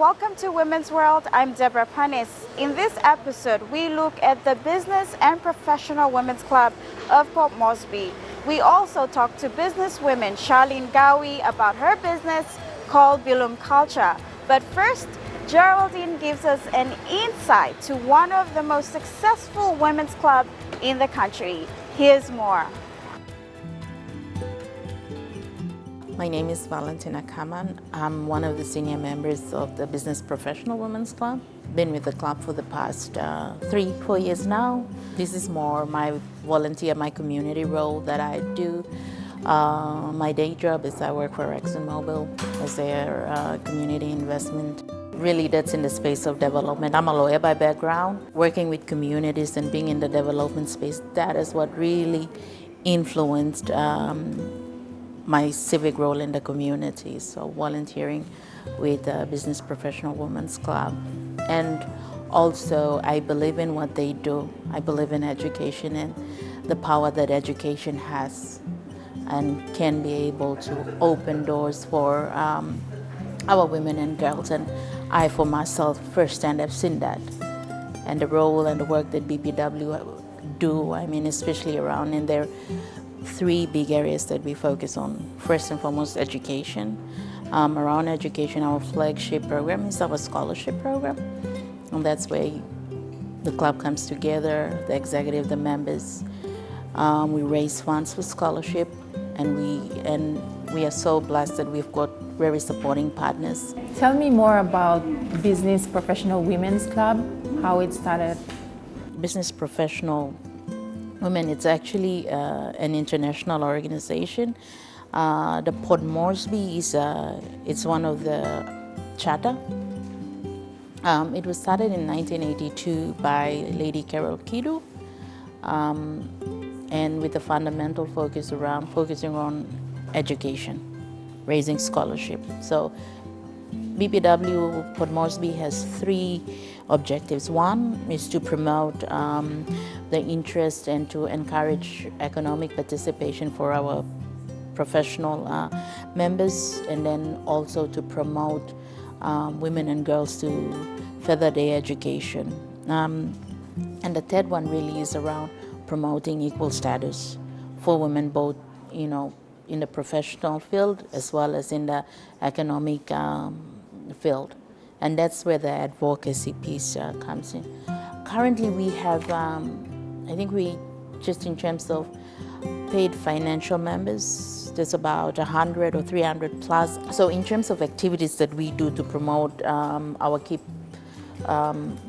welcome to Women's World. I'm Deborah Panis. In this episode, we look at the Business and Professional Women's Club of Port Moresby. We also talk to businesswoman Sharlene Gawi about her business called Bilum Culture. But first, Geraldine gives us an insight to one of the most successful women's clubs in the country. Here's more. My name is Valentina Kaman. I'm one of the senior members of the Business Professional Women's Club. Been with the club for the past 3-4 years now. This is more my volunteer, my community role that I do. My day job is I work for ExxonMobil as their community investment. Really, that's in the space of development. I'm a lawyer by background. Working with communities and being in the development space, that is what really influenced my civic role in the community, so volunteering with the Business Professional Women's Club. And also, I believe in what they do. I believe in education and the power that education has and can be able to open doors for our women and girls. And I, for myself, firsthand have seen that. And the role and the work that BPW do, I mean, especially around in their 3 big areas that we focus on. First and foremost, education. Around education, our flagship program is our scholarship program. And that's where the club comes together, the executive, the members. We raise funds for scholarship, and we are so blessed that we've got very supporting partners. Tell me more about Business Professional Women's Club, how it started. Business Professional Women, it's actually an international organization. The Port Moresby is it's one of the charter. It was started in 1982 by Lady Carol Kidu, and with a fundamental focusing on education, raising scholarship. So BPW Port Moresby has 3 objectives. One is to promote the interest and to encourage economic participation for our professional members, and then also to promote women and girls to further their education. And the third one really is around promoting equal status for women, both in the professional field as well as in the economic field. And that's where the advocacy piece comes in. Currently we have, I think we, just in terms of paid financial members, there's about 100 or 300 plus. So in terms of activities that we do to promote our key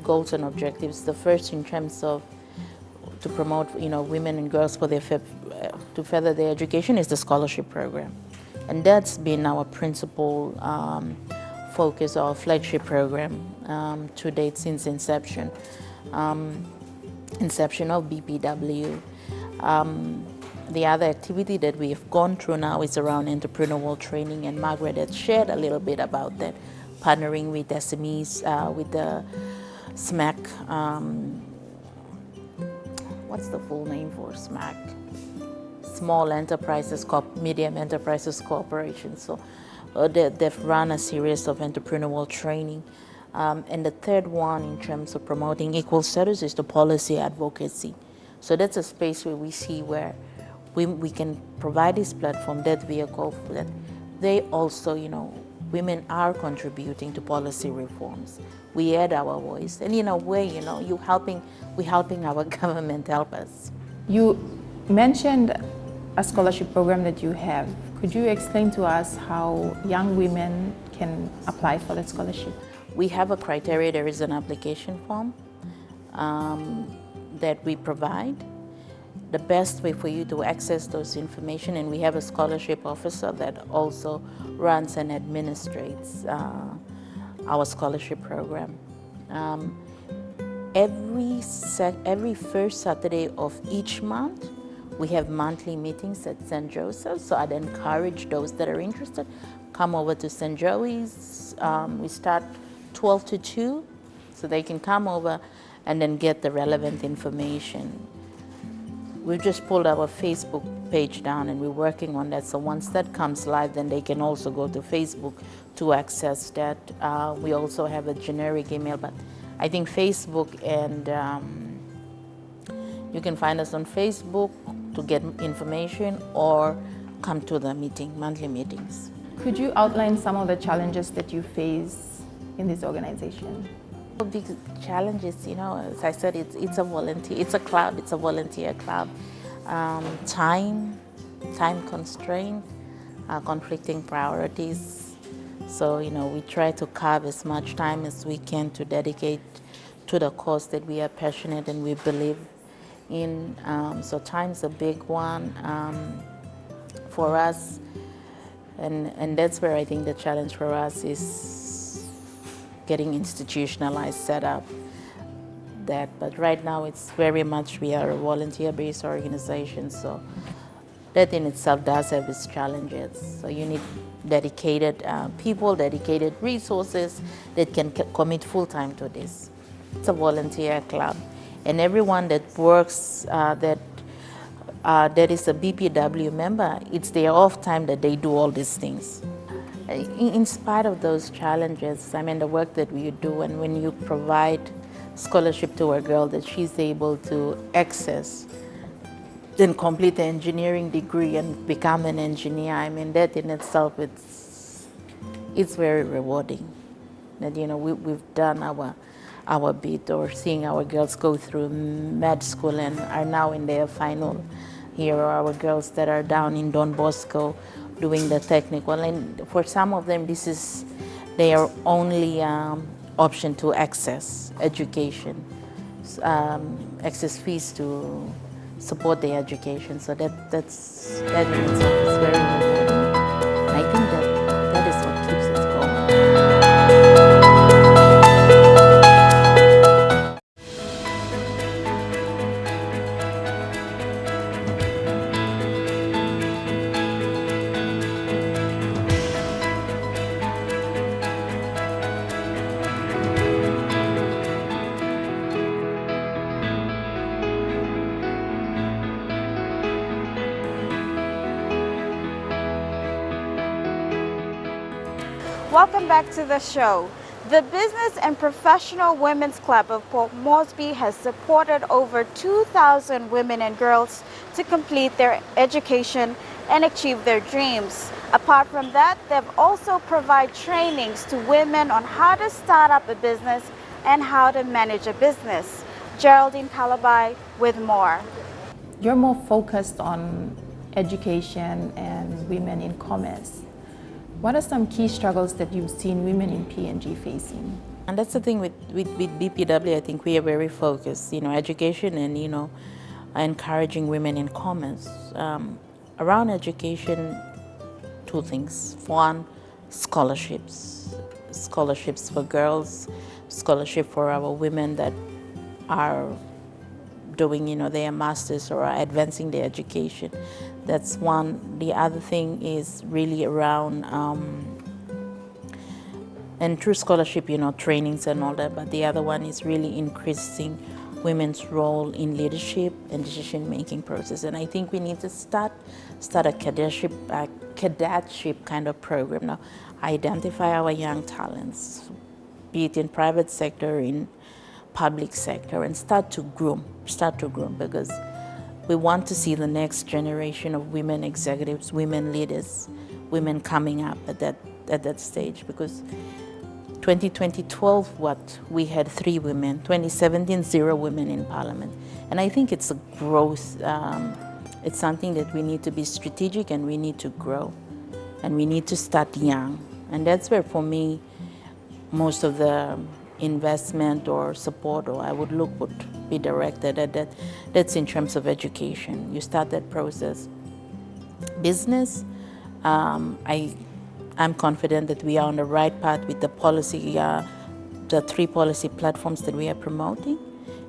goals and objectives, the first in terms of to promote women and girls for to further their education is the scholarship program. And that's been our principal focus, our flagship program to date since inception of BPW. The other activity that we have gone through now is around entrepreneurial training, and Margaret had shared a little bit about that, partnering with SMEs, with the SMAC, what's the full name for SMAC? Small Enterprises, Medium Enterprises Corporation. So they've run a series of entrepreneurial training. And the third one, in terms of promoting equal status, is the policy advocacy. So that's a space where we see where we can provide this platform, that vehicle, that they also, women are contributing to policy reforms. We add our voice, and in a way, we're helping our government help us. You mentioned a scholarship program that you have. Could you explain to us how young women can apply for that scholarship? We have a criteria. There is an application form that we provide. The best way for you to access those information, and we have a scholarship officer that also runs and administrates our scholarship program. Every first Saturday of each month, we have monthly meetings at St. Joseph's, so I'd encourage those that are interested, come over to St. Joey's. We start 12 to 2, so they can come over and then get the relevant information. we've just pulled our Facebook page down and we're working on that. So once that comes live, then they can also go to Facebook to access that. We also have a generic email, but I think Facebook and you can find us on Facebook to get information or come to the monthly meetings. Could you outline some of the challenges that you face in this organization? Big challenges, as I said, it's a volunteer club. Time constraint, conflicting priorities. So, we try to carve as much time as we can to dedicate to the cause that we are passionate and we believe in. So time's a big one for us. And that's where I think the challenge for us is getting institutionalized, set up that. But right now it's very much, we are a volunteer-based organization, so that in itself does have its challenges. So you need dedicated people, dedicated resources that can commit full-time to this. It's a volunteer club, and everyone that works, that is a BPW member, it's their off time that they do all these things. In spite of those challenges, the work that we do, and when you provide scholarship to a girl that she's able to access, then complete the engineering degree and become an engineer, that in itself, it's very rewarding. That, we've done our bit, or seeing our girls go through med school and are now in their final year, or our girls that are down in Don Bosco doing the technical. And for some of them, this is their only option to access education, access fees to support their education. So that in itself is very rewarding. I think that is what keeps us going. Welcome back to the show. The Business and Professional Women's Club of Port Moresby has supported over 2,000 women and girls to complete their education and achieve their dreams. Apart from that, they've also provided trainings to women on how to start up a business and how to manage a business. Geraldine Calabai with more. You're more focused on education and women in commerce. What are some key struggles that you've seen women in PNG facing? And that's the thing with BPW, I think we are very focused, education and, encouraging women in commerce. Around education, two things. One, scholarships. Scholarships for girls, scholarship for our women that are doing, their masters or are advancing their education. That's one. The other thing is really around, and through scholarship, trainings and all that, but the other one is really increasing women's role in leadership and decision-making process. And I think we need to start a cadetship kind of program now. Identify our young talents, be it in private sector, in public sector, and start to groom, because we want to see the next generation of women executives, women leaders, women coming up at that stage. Because 2012, we had 3 women. 2017, 0 women in parliament. And I think it's a growth. It's something that we need to be strategic and we need to grow. And we need to start young. And that's where, for me, most of the investment or support, or I would be directed at that. That's in terms of education. You start that process. Business, I'm confident that we are on the right path with the policy, the 3 policy platforms that we are promoting.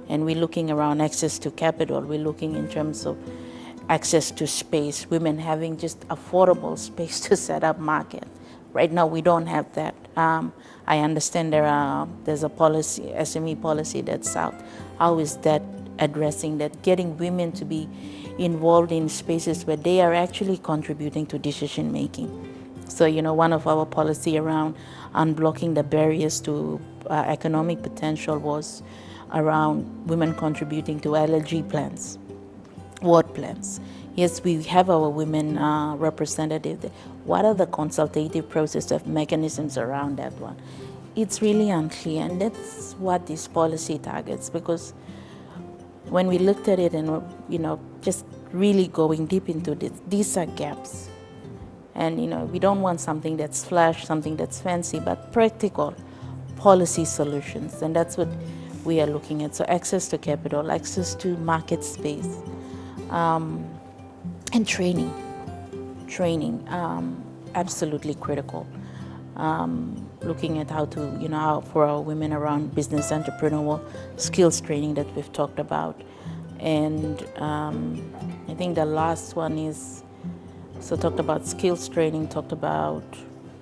And we're looking around access to capital. We're looking in terms of access to space, women having just affordable space to set up market. Right now, we don't have that. I understand there's a policy, SME policy that's out. How is that addressing that, getting women to be involved in spaces where they are actually contributing to decision making. So, one of our policy around unblocking the barriers to economic potential was around women contributing to LLG plans, ward plans. Yes, we have our women representative. What are the consultative process of mechanisms around that one? It's really unclear, and that's what this policy targets, because when we looked at it and, just really going deep into this, these are gaps. And, we don't want something that's flash, something that's fancy, but practical policy solutions. And that's what we are looking at. So access to capital, access to market space, and training, absolutely critical. Looking at how to, how for our women around business entrepreneurial skills training that we've talked about. And I think the last one is, so talked about skills training, talked about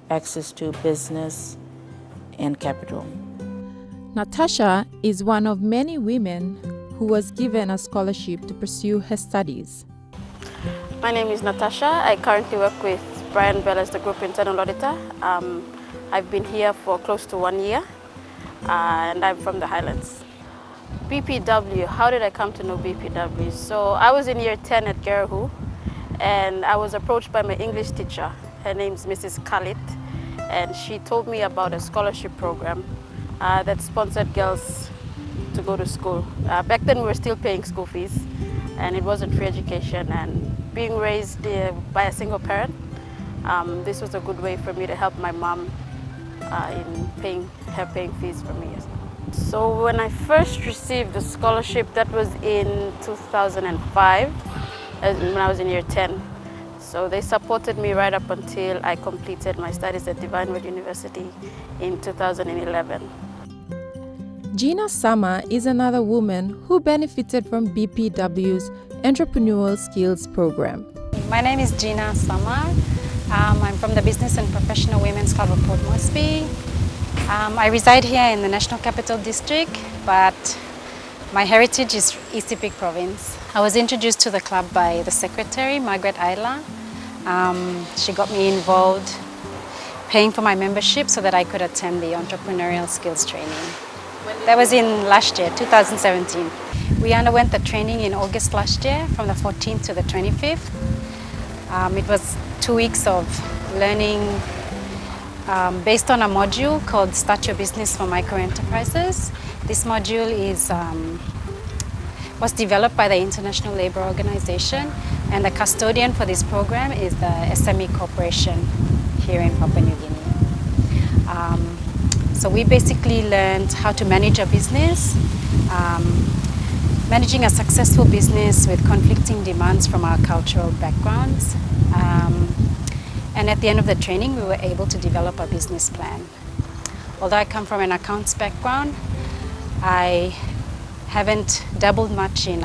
access to business and capital. Natasha is one of many women who was given a scholarship to pursue her studies. My name is Natasha. I currently work with Brian Bell as the Group Internal Auditor. I've been here for close to 1 year, and I'm from the Highlands. BPW, how did I come to know BPW? So I was in year 10 at Garahu, and I was approached by my English teacher. Her name's Mrs. Khalid, and she told me about a scholarship program that sponsored girls to go to school. Back then we were still paying school fees, and it wasn't free education, and being raised by a single parent, this was a good way for me to help my mom in paying fees for me. So when I first received the scholarship, that was in 2005, when I was in year 10. So they supported me right up until I completed my studies at Divine Word University in 2011. Gina Sama is another woman who benefited from BPW's Entrepreneurial Skills Program. My name is Gina Sama. I'm from the Business and Professional Women's Club of Port Moresby. I reside here in the National Capital District, but my heritage is East Sepik Province. I was introduced to the club by the secretary, Margaret Ayla. She got me involved, paying for my membership so that I could attend the entrepreneurial skills training. That was in last year, 2017. We underwent the training in August last year, from the 14th to the 25th. It was 2 weeks of learning based on a module called Start Your Business for Microenterprises. This module was developed by the International Labour Organization, and the custodian for this program is the SME Corporation here in Papua New Guinea. So we basically learned how to manage a business, managing a successful business with conflicting demands from our cultural backgrounds. And at the end of the training, we were able to develop a business plan. Although I come from an accounts background, I haven't dabbled much in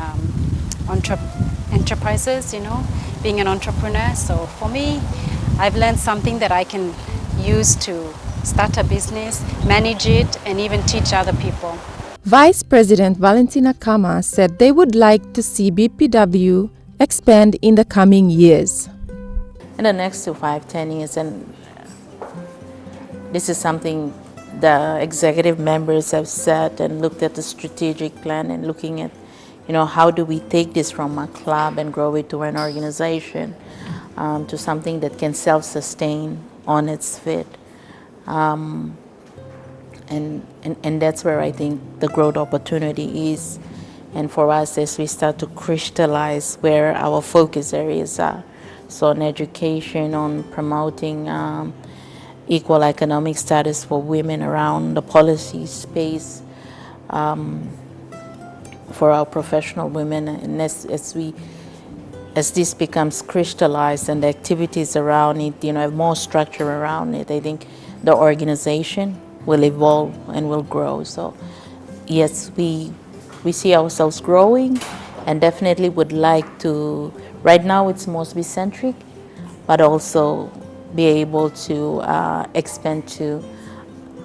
enterprises, being an entrepreneur. So for me, I've learned something that I can use to start a business, manage it, and even teach other people. Vice President Valentina Kaman said they would like to see BPW expand in the coming years. In the next 5-10 years, and this is something the executive members have said and looked at the strategic plan and looking at, how do we take this from a club and grow it to an organization, to something that can self-sustain on its feet. And that's where I think the growth opportunity is. And for us, as we start to crystallize where our focus areas are, so on education, on promoting equal economic status for women around the policy space, for our professional women, and as this becomes crystallized and the activities around it, have more structure around it, I think the organization will evolve and will grow. So yes, we see ourselves growing, and definitely would like to, right now it's Moresby centric, but also be able to expand to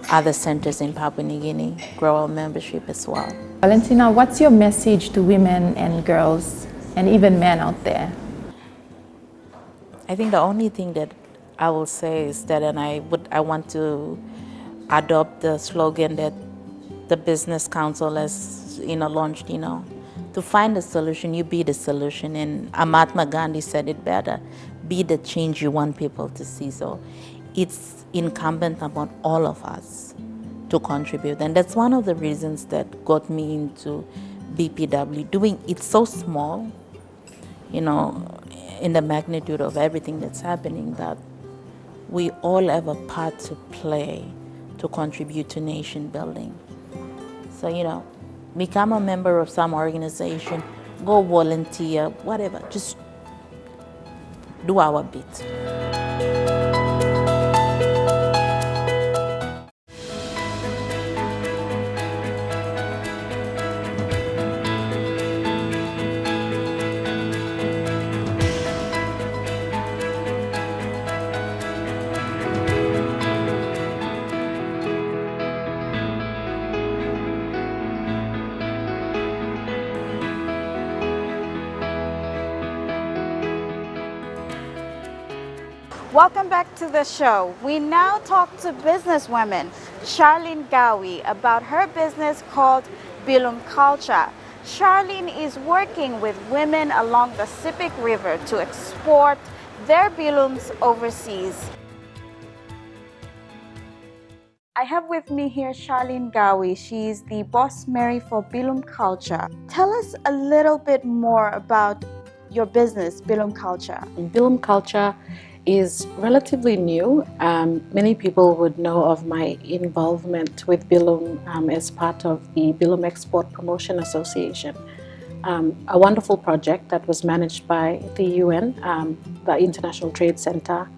other centers in Papua New Guinea, grow our membership as well. Valentina, what's your message to women and girls and even men out there? I think the only thing that I will say is that, and I want to adopt the slogan that the Business Council has, launched, to find a solution, you be the solution. And Mahatma Gandhi said it better, be the change you want people to see. So it's incumbent upon all of us to contribute. And that's one of the reasons that got me into BPW. It's so small, in the magnitude of everything that's happening, that we all have a part to play to contribute to nation building. So, become a member of some organization, go volunteer, whatever, just do our bit. Welcome back to the show. We now talk to businesswoman Sharlene Gawi about her business called Bilum Culture. Sharlene is working with women along the Sipik River to export their bilums overseas. I have with me here Sharlene Gawi. She's the boss Mary for Bilum Culture. Tell us a little bit more about your business, Bilum Culture. Bilum Culture is relatively new. Many people would know of my involvement with Bilum as part of the Bilum Export Promotion Association, a wonderful project that was managed by the UN, the International Trade Center,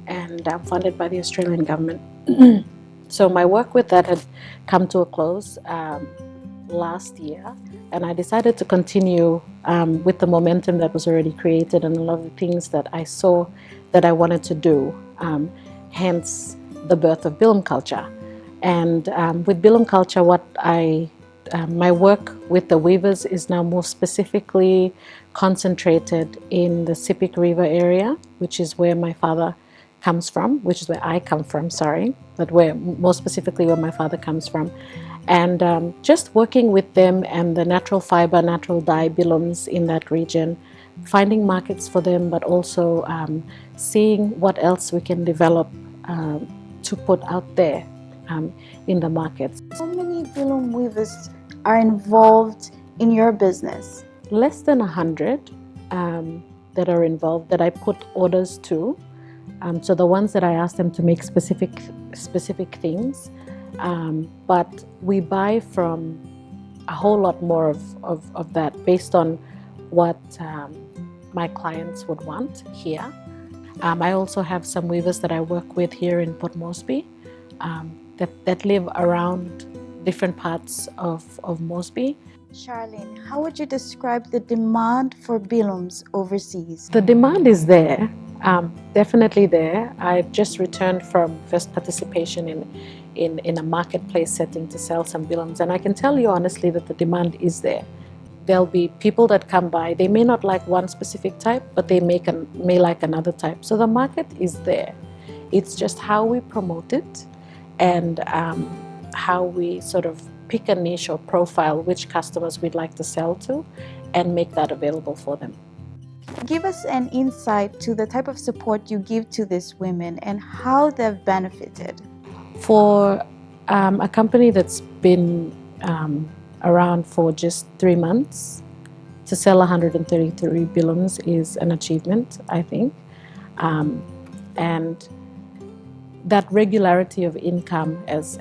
and funded by the Australian government. So my work with that had come to a close last year, and I decided to continue with the momentum that was already created and a lot of the things that I saw that I wanted to do, hence the birth of Bilum Culture. And with Bilum Culture, my work with the weavers is now more specifically concentrated in the Sipik River area, which is where my father comes from, which is where I come from, but more specifically where my father comes from. And just working with them and the natural fiber, natural dye bilums in that region, finding markets for them, but also seeing what else we can develop to put out there in the markets. How many bilum weavers are involved in your business? Less than 100 that are involved that I put orders to. So the ones that I ask them to make specific things, but we buy from a whole lot more of that based on what my clients would want here. I also have some weavers that I work with here in Port Moresby that live around different parts of Moresby. Sharlene, how would you describe the demand for bilums overseas? The demand is there, definitely there. I just returned from first participation in a marketplace setting to sell some bilums, and I can tell you honestly that the demand is there. There'll be people that come by, they may not like one specific type, but they may like another type. So the market is there. It's just how we promote it and how we sort of pick a niche or profile which customers we'd like to sell to and make that available for them. Give us an insight to the type of support you give to these women and how they've benefited. For a company that's been around for just 3 months, to sell 133 bilums is an achievement, I think. And that regularity of income, as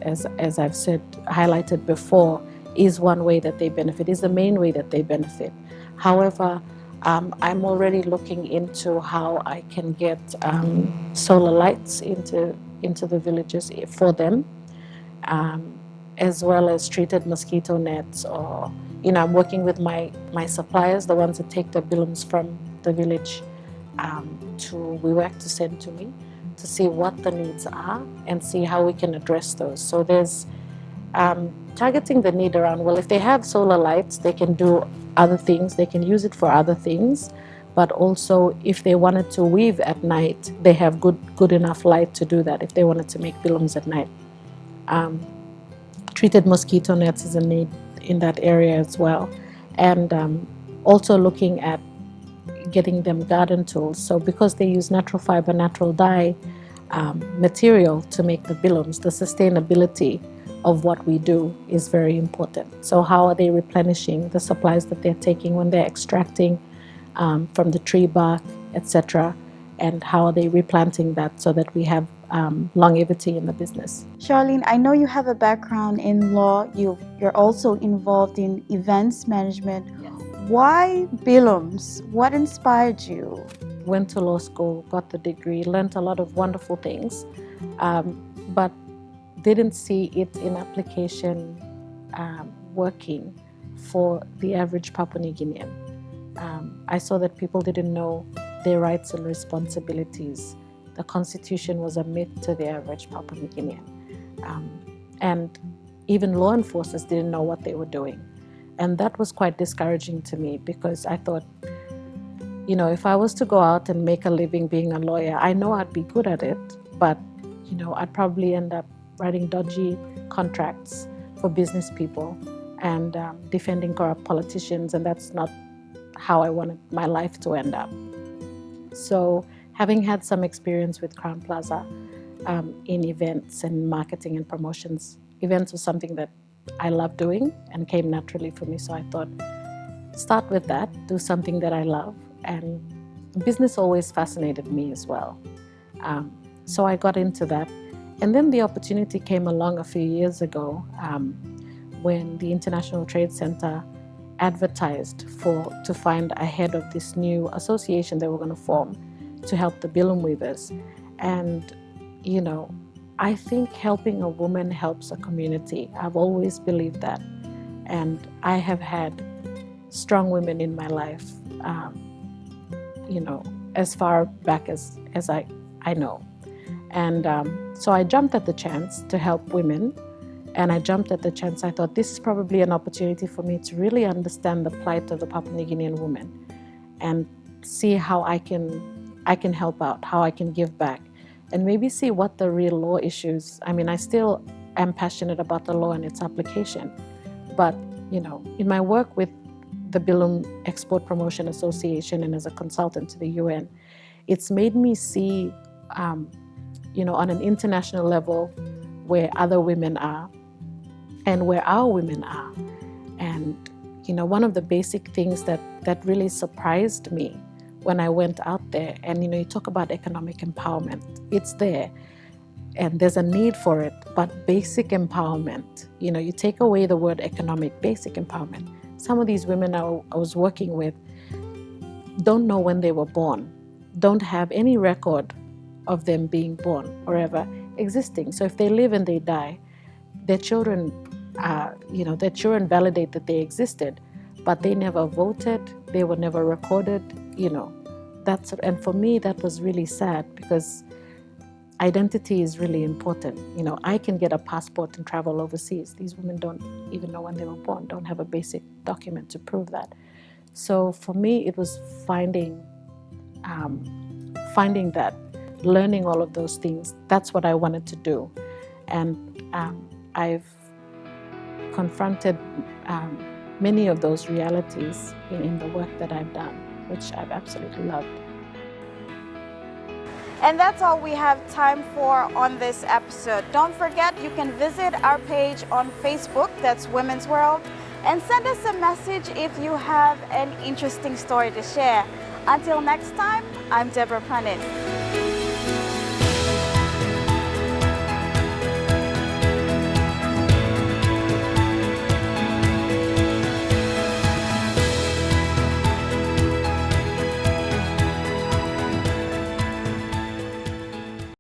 I've said, highlighted before, is one way that they benefit, is the main way that they benefit. However, I'm already looking into how I can get solar lights into the villages for them, as well as treated mosquito nets, or I'm working with my suppliers, the ones that take the bilums from the village we work to send to me, to see what the needs are and see how we can address those. So there's targeting the need around, well, if they have solar lights, they can do other things, they can use it for other things, but also if they wanted to weave at night, they have good enough light to do that if they wanted to make bilums at night. Treated mosquito nets is a need in that area as well. And also looking at getting them garden tools. So because they use natural fiber, natural dye material to make the bilums, the sustainability of what we do is very important. So how are they replenishing the supplies that they're taking when they're extracting from the tree bark, etc., and how are they replanting that so that we have longevity in the business. Sharlene, I know you have a background in law. You're also involved in events management. Yes. Why Bilums? What inspired you? Went to law school, got the degree, learned a lot of wonderful things, but didn't see it in application working for the average Papua New Guinean. I saw that people didn't know their rights and responsibilities. The Constitution was a myth to the average Papua New Guinean. And even law enforcers didn't know what they were doing. And that was quite discouraging to me because I thought, you know, if I was to go out and make a living being a lawyer, I know I'd be good at it, but, you know, I'd probably end up writing dodgy contracts for business people and defending corrupt politicians, and that's not how I wanted my life to end up. So having had some experience with Crown Plaza in events and marketing and promotions, events was something that I love doing and came naturally for me. So I thought, start with that, do something that I love. And business always fascinated me as well. So I got into that. And then the opportunity came along a few years ago when the International Trade Center advertised to find a head of this new association they were going to form to help the Bilum weavers. And, you know, I think helping a woman helps a community. I've always believed that. And I have had strong women in my life, you know, as far back as I know. And so I jumped at the chance to help women. And I jumped at the chance. I thought this is probably an opportunity for me to really understand the plight of the Papua New Guinean woman and see how I can help out, how I can give back, and maybe see what the real law issues. I mean, I still am passionate about the law and its application, but, you know, in my work with the Bilum Export Promotion Association and as a consultant to the UN, it's made me see, you know, on an international level where other women are and where our women are. And, you know, one of the basic things that really surprised me when I went out there, and, you know, you talk about economic empowerment, it's there and there's a need for it, but basic empowerment, you know, you take away the word economic, basic empowerment. Some of these women I was working with don't know when they were born, don't have any record of them being born or ever existing. So if they live and they die, their children, you know, their children validate that they existed, but they never voted, they were never recorded, you know. And for me, that was really sad because identity is really important. You know, I can get a passport and travel overseas. These women don't even know when they were born, don't have a basic document to prove that. So for me, it was finding that, learning all of those things. That's what I wanted to do. And I've confronted many of those realities in the work that I've done, which I've absolutely loved. And that's all we have time for on this episode. Don't forget, you can visit our page on Facebook, that's Women's World, and send us a message if you have an interesting story to share. Until next time, I'm Deborah Punnett.